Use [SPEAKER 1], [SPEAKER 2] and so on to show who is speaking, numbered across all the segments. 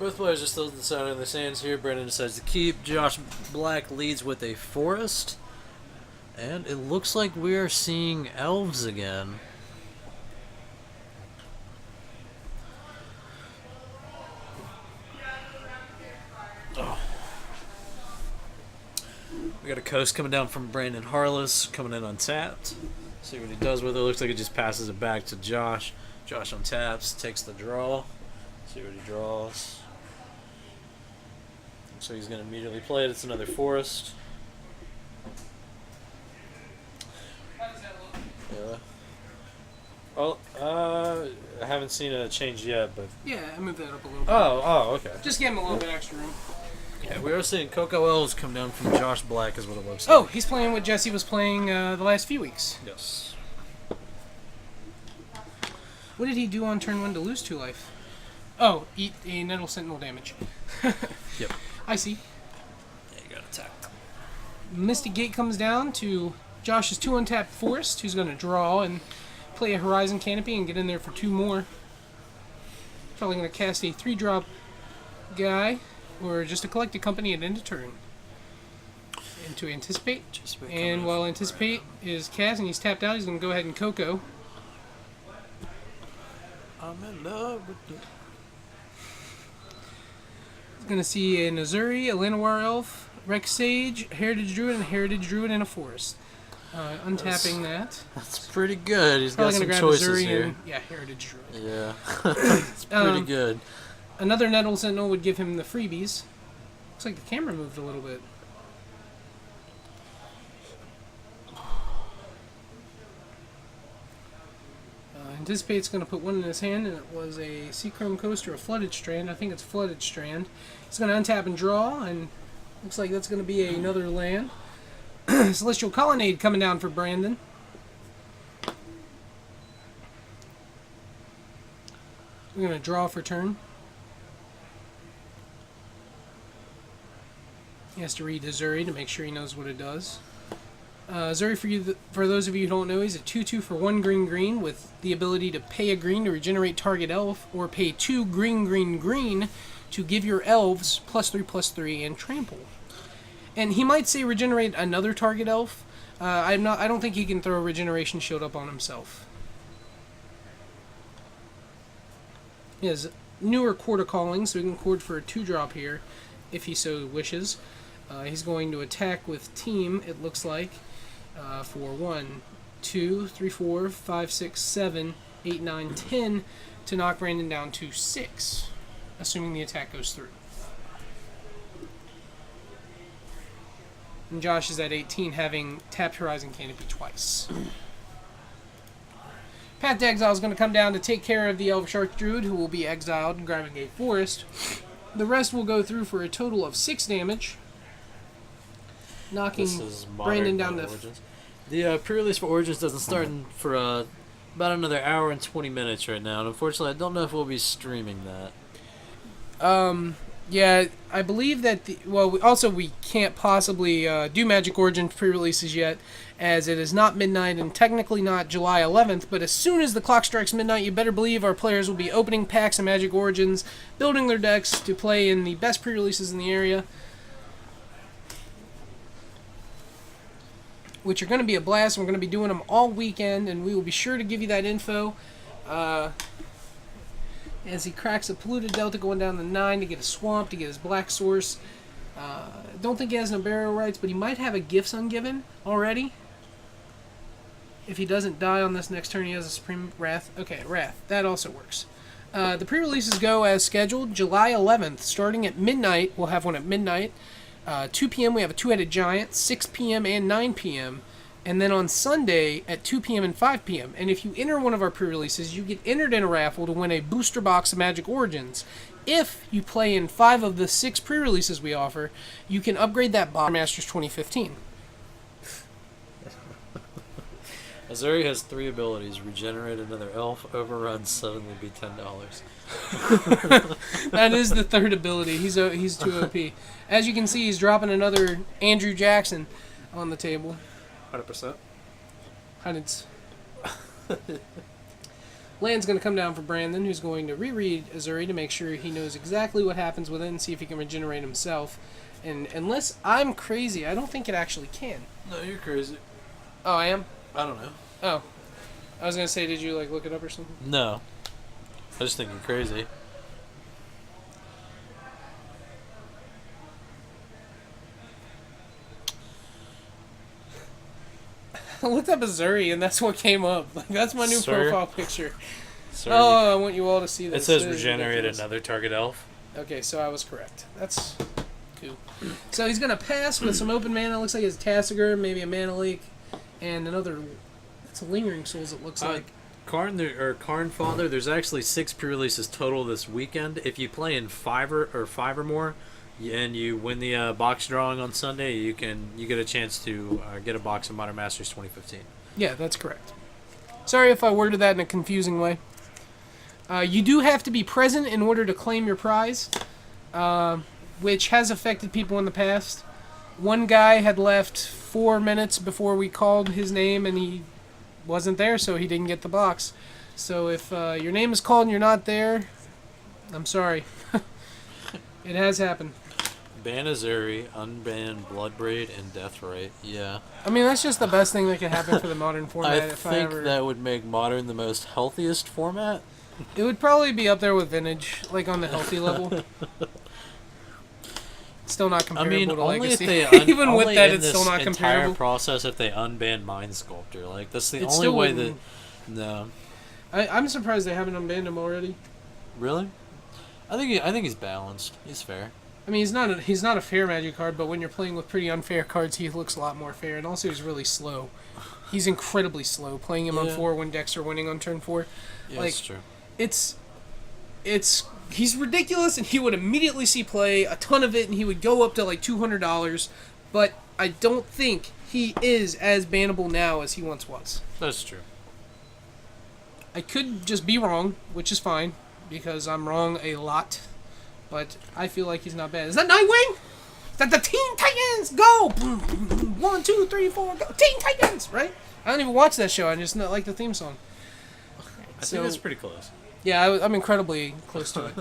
[SPEAKER 1] Both players are still deciding their sands here. Brandon decides to keep. Josh Black leads with a forest. And it looks like we are seeing elves again. Oh. We got a coast coming down from Brandon Harless, coming in untapped. See what he does with it. Looks like he just passes it back to Josh. Josh untaps, takes the draw. See what he draws. So he's going to immediately play it. It's another forest.
[SPEAKER 2] How does that look?
[SPEAKER 1] Yeah. Oh, I haven't seen a change yet, but...
[SPEAKER 2] Yeah, I moved that up a little bit.
[SPEAKER 1] Oh, okay.
[SPEAKER 2] Just give him a little bit extra room.
[SPEAKER 1] Yeah, we are seeing Coco Elves come down from Josh Black is what it looks like.
[SPEAKER 2] Oh, he's playing what Jesse was playing the last few weeks.
[SPEAKER 1] Yes.
[SPEAKER 2] What did he do on turn 1 to lose 2 life? Oh, eat a Nettle Sentinel damage.
[SPEAKER 1] Yep.
[SPEAKER 2] I see.
[SPEAKER 1] Yeah, you got attack.
[SPEAKER 2] Mystic Gate comes down to Josh's 2 untapped Forest, who's going to draw and play a Horizon Canopy and get in there for 2 more. Probably going to cast a 3-drop guy, or just a Collected Company at end of turn. And to Anticipate. And while Anticipate is cast and he's tapped out, he's going to go ahead and Coco.
[SPEAKER 1] I'm in love with the...
[SPEAKER 2] He's going to see a Nazuri, a Llanowar Elf, Rex Sage, Heritage Druid, and Heritage Druid in a Forest. Untapping that.
[SPEAKER 1] That's pretty good. He's
[SPEAKER 2] Probably
[SPEAKER 1] got some
[SPEAKER 2] grab
[SPEAKER 1] choices
[SPEAKER 2] Nazuri
[SPEAKER 1] here.
[SPEAKER 2] and, yeah, Heritage Druid.
[SPEAKER 1] Yeah. It's pretty good.
[SPEAKER 2] Another Nettle Sentinel would give him the freebies. Looks like the camera moved a little bit. Anticipate's going to put one in his hand, and it was a Seachrome Coast or a Flooded Strand. I think it's Flooded Strand. He's going to untap and draw, and looks like that's going to be another land. Celestial Colonnade coming down for Brandon. We're going to draw for turn. He has to read the Zuri to make sure he knows what it does. Zuri, for those of you who don't know, he's a 2/2 for 1 green with the ability to pay a green to regenerate target elf, or pay 2 green to give your elves +3/+3 and trample. And he might say regenerate another target elf. I don't think he can throw a regeneration shield up on himself. He has newer Quarter Calling, so he can cord for a 2-drop here if he so wishes. He's going to attack with Team, it looks like, for 1, 2, 3, 4, 5, 6, 7, 8, 9, 10 to knock Brandon down to 6, assuming the attack goes through. And Josh is at 18, having tapped Horizon Canopy twice. Path to Exile is going to come down to take care of the Elf Shark Druid, who will be exiled and grabbing a Forest. The rest will go through for a total of 6 damage, knocking Brandon down to...
[SPEAKER 1] The pre-release for Origins doesn't start for about another hour and 20 minutes right now, and unfortunately I don't know if we'll be streaming that.
[SPEAKER 2] Yeah, I believe that we can't possibly do Magic Origins pre-releases yet, as it is not midnight and technically not July 11th, but as soon as the clock strikes midnight, you better believe our players will be opening packs of Magic Origins, building their decks to play in the best pre-releases in the area, which are going to be a blast. We're going to be doing them all weekend, and we will be sure to give you that info. As he cracks a Polluted Delta going down to 9 to get a Swamp, to get his Black Source. Don't think he has no burial rights, but he might have a Gifts Ungiven already. If he doesn't die on this next turn, he has a Supreme Wrath. Okay, Wrath. That also works. The pre-releases go as scheduled. July 11th, starting at midnight. We'll have one at midnight. 2 p.m. we have a Two-Headed Giant. 6 p.m. and 9 p.m. And then on Sunday at 2 p.m. and 5 p.m. And if you enter one of our pre-releases, you get entered in a raffle to win a booster box of Magic Origins. If you play in 5 of the 6 pre-releases we offer, you can upgrade that box to Masters 2015.
[SPEAKER 1] Azuri has 3 abilities: regenerate another elf, overrun, suddenly be $10.
[SPEAKER 2] That is the third ability. He's too OP. As you can see, he's dropping another Andrew Jackson on the table.
[SPEAKER 3] 100%.
[SPEAKER 2] Hundreds. Land's going to come down for Brandon, who's going to reread Azuri to make sure he knows exactly what happens with it and see if he can regenerate himself. And unless I'm crazy, I don't think it actually can.
[SPEAKER 1] No, you're crazy.
[SPEAKER 2] Oh, I am?
[SPEAKER 1] I don't know.
[SPEAKER 2] Oh. I was going to say, did you look it up or something?
[SPEAKER 1] No. I just think you're crazy.
[SPEAKER 2] I looked up Azuri, and that's what came up. That's my new profile picture.
[SPEAKER 1] Sir,
[SPEAKER 2] I want you all to see this.
[SPEAKER 1] It says regenerate another target elf.
[SPEAKER 2] Okay, so I was correct. That's cool. So he's going to pass with some open mana. Looks like it's Tassiger, maybe a Mana Leak, and another... It's a Lingering Souls, it looks like.
[SPEAKER 1] Karn Father, there's actually 6 pre-releases total this weekend. If you play in 5 or more, and you win the box drawing on Sunday, you get a chance to get a box of Modern Masters 2015.
[SPEAKER 2] Yeah, that's correct. Sorry if I worded that in a confusing way. You do have to be present in order to claim your prize, which has affected people in the past. One guy had left 4 minutes before we called his name, and he wasn't there, so he didn't get the box. So if your name is called and you're not there, I'm sorry. It has happened.
[SPEAKER 1] Ban Azuri, unban Bloodbraid, and Deathrite. Yeah.
[SPEAKER 2] I mean, that's just the best thing that could happen for the Modern format.
[SPEAKER 1] I think that would make Modern the most healthiest format.
[SPEAKER 2] It would probably be up there with Vintage, like on the healthy level. Still not comparable to Legacy. Even with that, it's still not comparable.
[SPEAKER 1] Entire process if they unban Mind Sculptor, like that's the
[SPEAKER 2] It
[SPEAKER 1] only
[SPEAKER 2] still
[SPEAKER 1] way
[SPEAKER 2] wouldn't-
[SPEAKER 1] that. No.
[SPEAKER 2] I'm surprised they haven't unbanned him already.
[SPEAKER 1] Really? I think he's balanced. He's fair.
[SPEAKER 2] I mean, he's not a fair Magic card, but when you're playing with pretty unfair cards, he looks a lot more fair. And also, he's really slow. He's incredibly slow. Playing him on 4 when decks are winning on turn 4.
[SPEAKER 1] Yeah, that's true.
[SPEAKER 2] He's ridiculous, and he would immediately see play, a ton of it, and he would go up to like $200. But I don't think he is as bannable now as he once was.
[SPEAKER 1] That's true.
[SPEAKER 2] I could just be wrong, which is fine, because I'm wrong a lot. But I feel like he's not bad. Is that Nightwing? Is that the Teen Titans? Go! 1, 2, 3, 4, go! Teen Titans! Right? I don't even watch that show. I just like the theme song.
[SPEAKER 1] I think that's pretty close.
[SPEAKER 2] Yeah, I'm incredibly close to it.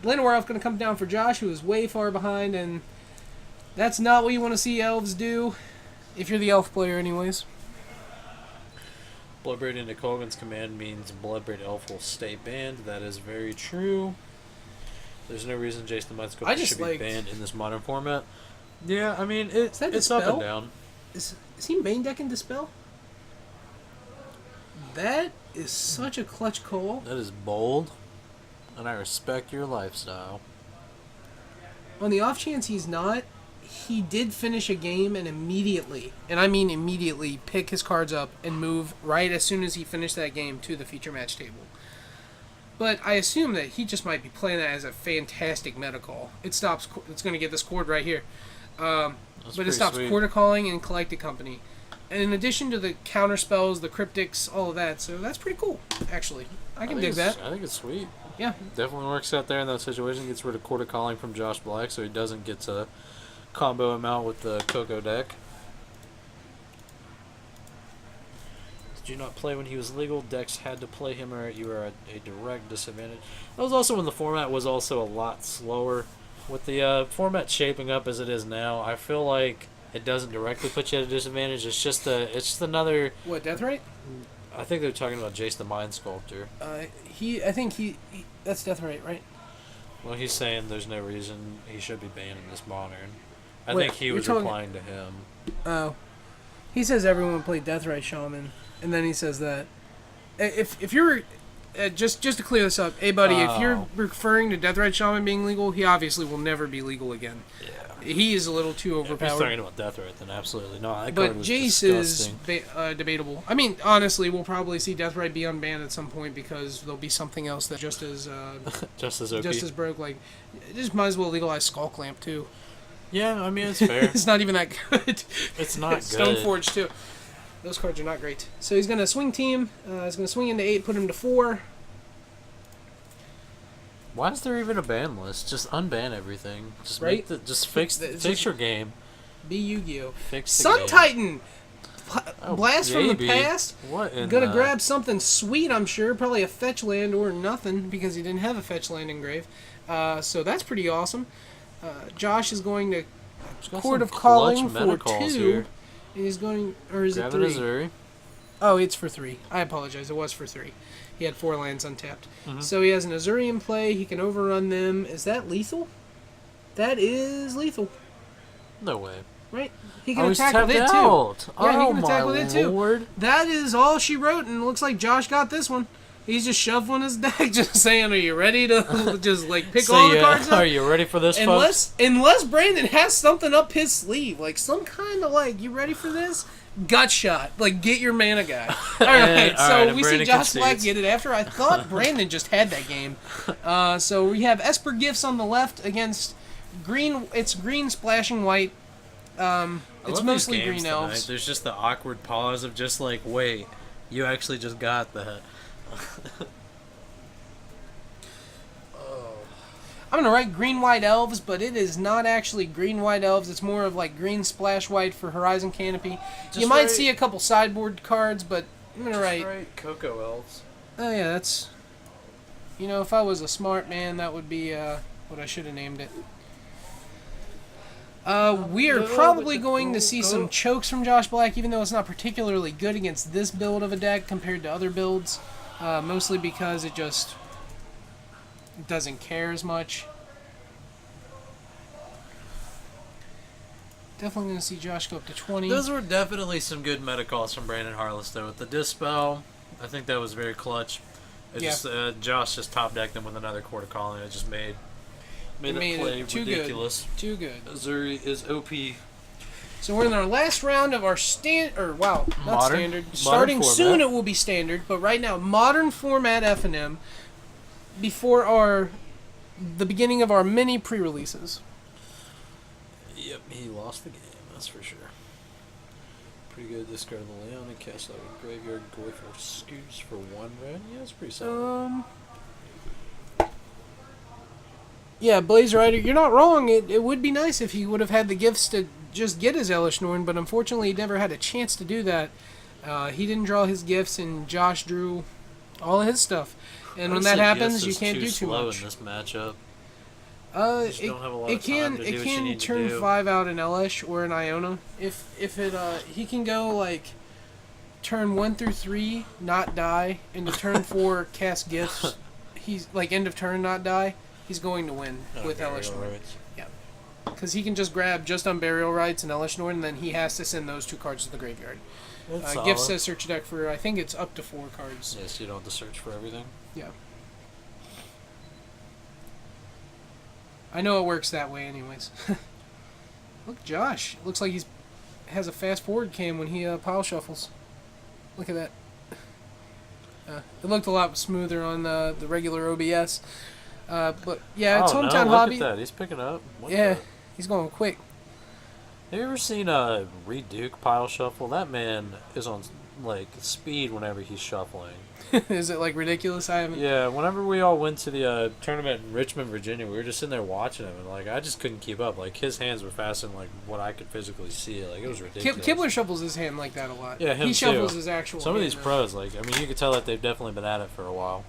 [SPEAKER 2] Llanowar Elf going to come down for Josh, who is way far behind, and that's not what you want to see elves do, if you're the elf player anyways.
[SPEAKER 1] Bloodbraid into Kogan's command means Bloodbraid Elf will stay banned. That is very true. There's no reason Jace the Mind Sculptor should be banned in this Modern format. Yeah, I mean, it's up and down.
[SPEAKER 2] Is he main decking Dispel? That is such a clutch call.
[SPEAKER 1] That is bold, and I respect your lifestyle.
[SPEAKER 2] On the off chance he's not, he did finish a game and immediately, and I mean immediately, pick his cards up and move right as soon as he finished that game to the feature match table. But I assume that he just might be playing that as a fantastic meta call. It's going to get this cord right here. But it stops Quarter Calling and Collected Company. And in addition to the counter spells, the cryptics, all of that. So that's pretty cool, actually. I can dig that.
[SPEAKER 1] I think it's sweet.
[SPEAKER 2] Yeah.
[SPEAKER 1] Definitely works out there in that situation. Gets rid of Quarter Calling from Josh Black so he doesn't get to combo him out with the Coco deck. Did you not play when he was legal? Decks had to play him or you were at a direct disadvantage. That was also when the format was also a lot slower. With the format shaping up as it is now, I feel like it doesn't directly put you at a disadvantage. It's just another...
[SPEAKER 2] What, Deathrite?
[SPEAKER 1] I think they're talking about Jace the Mind Sculptor.
[SPEAKER 2] I think that's Deathrite, right?
[SPEAKER 1] Well, he's saying there's no reason he should be banned in this Modern. I
[SPEAKER 2] Wait,
[SPEAKER 1] think he was replying to him.
[SPEAKER 2] Oh. He says everyone played Deathrite Shaman, and then he says that. If you're... just to clear this up, hey buddy, if you're referring to Deathrite Shaman being legal, he obviously will never be legal again. Yeah. He is a little too overpowered.
[SPEAKER 1] If he's talking about Deathrite, then absolutely not.
[SPEAKER 2] But Jace is debatable. I mean, honestly, we'll probably see Deathrite be unbanned at some point because there'll be something else that just as
[SPEAKER 1] just as
[SPEAKER 2] broke. Like, just might as well legalize Skull Clamp too.
[SPEAKER 1] Yeah, I mean it's fair.
[SPEAKER 2] It's not even that good.
[SPEAKER 1] It's not good.
[SPEAKER 2] Stoneforge too. Those cards are not great. So he's gonna swing team. He's gonna swing into 8, put him to 4.
[SPEAKER 1] Why is there even a ban list? Just unban everything. Just
[SPEAKER 2] right?
[SPEAKER 1] fix your game.
[SPEAKER 2] Be Yu-Gi-Oh.
[SPEAKER 1] Fix the
[SPEAKER 2] Sun
[SPEAKER 1] game.
[SPEAKER 2] Titan. Blast from the
[SPEAKER 1] maybe.
[SPEAKER 2] past.
[SPEAKER 1] What in
[SPEAKER 2] Gonna
[SPEAKER 1] the...
[SPEAKER 2] grab something sweet, I'm sure. Probably a fetch land or nothing because he didn't have a fetch land engraved. So that's pretty awesome. Josh is going to
[SPEAKER 1] got
[SPEAKER 2] Court
[SPEAKER 1] some
[SPEAKER 2] of Calling
[SPEAKER 1] clutch meta
[SPEAKER 2] for
[SPEAKER 1] calls
[SPEAKER 2] 2.
[SPEAKER 1] here.
[SPEAKER 2] He's going, or is
[SPEAKER 1] Grabbing
[SPEAKER 2] it
[SPEAKER 1] a
[SPEAKER 2] 3?
[SPEAKER 1] Zuri.
[SPEAKER 2] Oh, it's for 3. I apologize. It was for 3. He had 4 lands untapped.
[SPEAKER 1] Mm-hmm.
[SPEAKER 2] So he has an Azuri in play. He can overrun them. Is that lethal? That is lethal.
[SPEAKER 1] No way.
[SPEAKER 2] Right? He can
[SPEAKER 1] Oh, he's
[SPEAKER 2] attack with
[SPEAKER 1] tapped
[SPEAKER 2] it, too.
[SPEAKER 1] out.
[SPEAKER 2] Yeah, he
[SPEAKER 1] Oh,
[SPEAKER 2] can attack
[SPEAKER 1] my
[SPEAKER 2] with it, too.
[SPEAKER 1] Lord.
[SPEAKER 2] That is all she wrote, and it looks like Josh got this one. He's just shuffling his deck, just saying, are you ready to just, like, pick
[SPEAKER 1] So,
[SPEAKER 2] all the
[SPEAKER 1] yeah,
[SPEAKER 2] cards up?
[SPEAKER 1] are you ready for this, folks?
[SPEAKER 2] Unless Brandon has something up his sleeve, like some kind of, like, you ready for this? Gut shot. Like, get your mana guy. All right, so we see
[SPEAKER 1] Brandon
[SPEAKER 2] Josh Black
[SPEAKER 1] concedes.
[SPEAKER 2] get it after. I thought Brandon just had that game. So we have Esper Gifts on the left against green. It's green splashing white.
[SPEAKER 1] I
[SPEAKER 2] It's
[SPEAKER 1] love
[SPEAKER 2] mostly
[SPEAKER 1] these games
[SPEAKER 2] green
[SPEAKER 1] tonight.
[SPEAKER 2] elves.
[SPEAKER 1] There's just the awkward pause of just like, wait, you actually just got that.
[SPEAKER 2] I'm going to write green-white elves, but it is not actually green-white elves. It's more of like green splash white for Horizon Canopy. You might see a couple sideboard cards, but I'm going to write...
[SPEAKER 1] Cocoa Elves.
[SPEAKER 2] Oh, yeah, that's... You know, if I was a smart man, that would be what I should have named it. We are probably going to see some chokes from Josh Black, even though it's not particularly good against this build of a deck compared to other builds. Mostly because it just... doesn't care as much. Definitely going to see Josh go up to 20.
[SPEAKER 1] Those were definitely some good meta calls from Brandon Harless, though. With the Dispel, I think that was very clutch. Josh just top decked them with another Court of Calling. It just made the play
[SPEAKER 2] too
[SPEAKER 1] ridiculous.
[SPEAKER 2] Good. Too good.
[SPEAKER 1] Zuri is OP.
[SPEAKER 2] So we're in our last round of our not
[SPEAKER 1] Modern?
[SPEAKER 2] standard.
[SPEAKER 1] Modern
[SPEAKER 2] Starting
[SPEAKER 1] format.
[SPEAKER 2] soon it will be standard, but right now modern format F&M before the beginning of our mini pre-releases.
[SPEAKER 1] Yep, he lost the game, that's for sure. Pretty good. Discard the Leon, cast out a Graveyard Goyf Scoots for 1 red. Yeah, it's pretty solid.
[SPEAKER 2] Yeah, Blaze Rider, you're not wrong. It would be nice if he would have had the gifts to just get his Elish Norn, but unfortunately he never had a chance to do that. He didn't draw his gifts, and Josh drew all of his stuff. And when that happens, you can't do too much.
[SPEAKER 1] In this matchup.
[SPEAKER 2] It can turn 5 out in Elish or an Iona. He can go like turn 1 through 3, not die, and to turn 4 cast gifts. He's like end of turn, not die. He's going to win with Elish Norn. Yeah, because he can just grab just on Burial Rites and Elish Norn, and then he has to send those 2 cards to the graveyard. Gift says search deck for I think it's up to 4 cards.
[SPEAKER 1] Yes, you don't have to search for everything.
[SPEAKER 2] Yeah. I know it works that way anyways. Look, Josh. Looks like he's has a fast forward cam when he pile shuffles. Look at that. It looked a lot smoother on the regular OBS. But yeah, it's Hometown Hobby.
[SPEAKER 1] Look at that. He's picking up.
[SPEAKER 2] He's going quick.
[SPEAKER 1] Have you ever seen Reed Duke pile shuffle? That man is on like speed whenever he's shuffling.
[SPEAKER 2] Is it like ridiculous? I haven't.
[SPEAKER 1] Yeah, whenever we all went to the tournament in Richmond, Virginia, we were just sitting there watching him, and like I just couldn't keep up. Like his hands were faster than like what I could physically see. Like it was ridiculous.
[SPEAKER 2] Kibler shuffles his hand like that a lot.
[SPEAKER 1] Yeah, him
[SPEAKER 2] he shuffles
[SPEAKER 1] too.
[SPEAKER 2] his actual.
[SPEAKER 1] Some of
[SPEAKER 2] hand
[SPEAKER 1] these
[SPEAKER 2] now.
[SPEAKER 1] pros, like I mean, you could tell that they've definitely been at it for a while.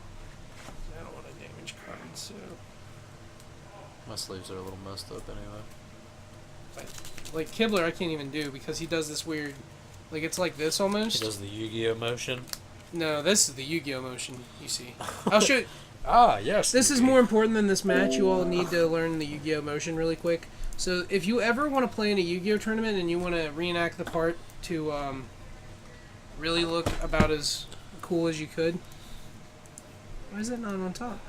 [SPEAKER 2] I don't want to damage cards, so.
[SPEAKER 1] My sleeves are a little messed up anyway.
[SPEAKER 2] Like Kibler, I can't even do because he does this weird, like it's like this almost.
[SPEAKER 1] He does the Yu-Gi-Oh motion.
[SPEAKER 2] No, this is the Yu-Gi-Oh motion. You see, I'll show you.
[SPEAKER 1] Ah, yes.
[SPEAKER 2] This is more important than this match. You all need to learn the Yu-Gi-Oh motion really quick. So if you ever want to play in a Yu-Gi-Oh tournament and you want to reenact the part to really look about as cool as you could. Why is that not on top?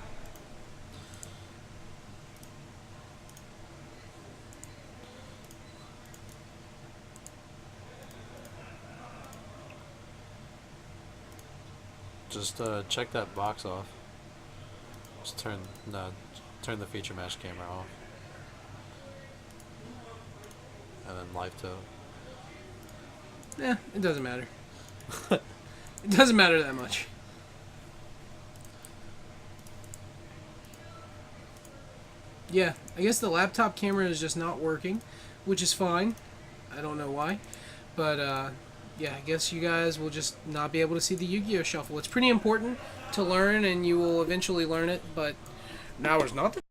[SPEAKER 1] Just check that box off. Just turn the feature mesh camera off. And then live to.
[SPEAKER 2] It doesn't matter. It doesn't matter that much. Yeah, I guess the laptop camera is just not working, which is fine. I don't know why, but yeah, I guess you guys will just not be able to see the Yu-Gi-Oh shuffle. It's pretty important to learn, and you will eventually learn it. But now is not the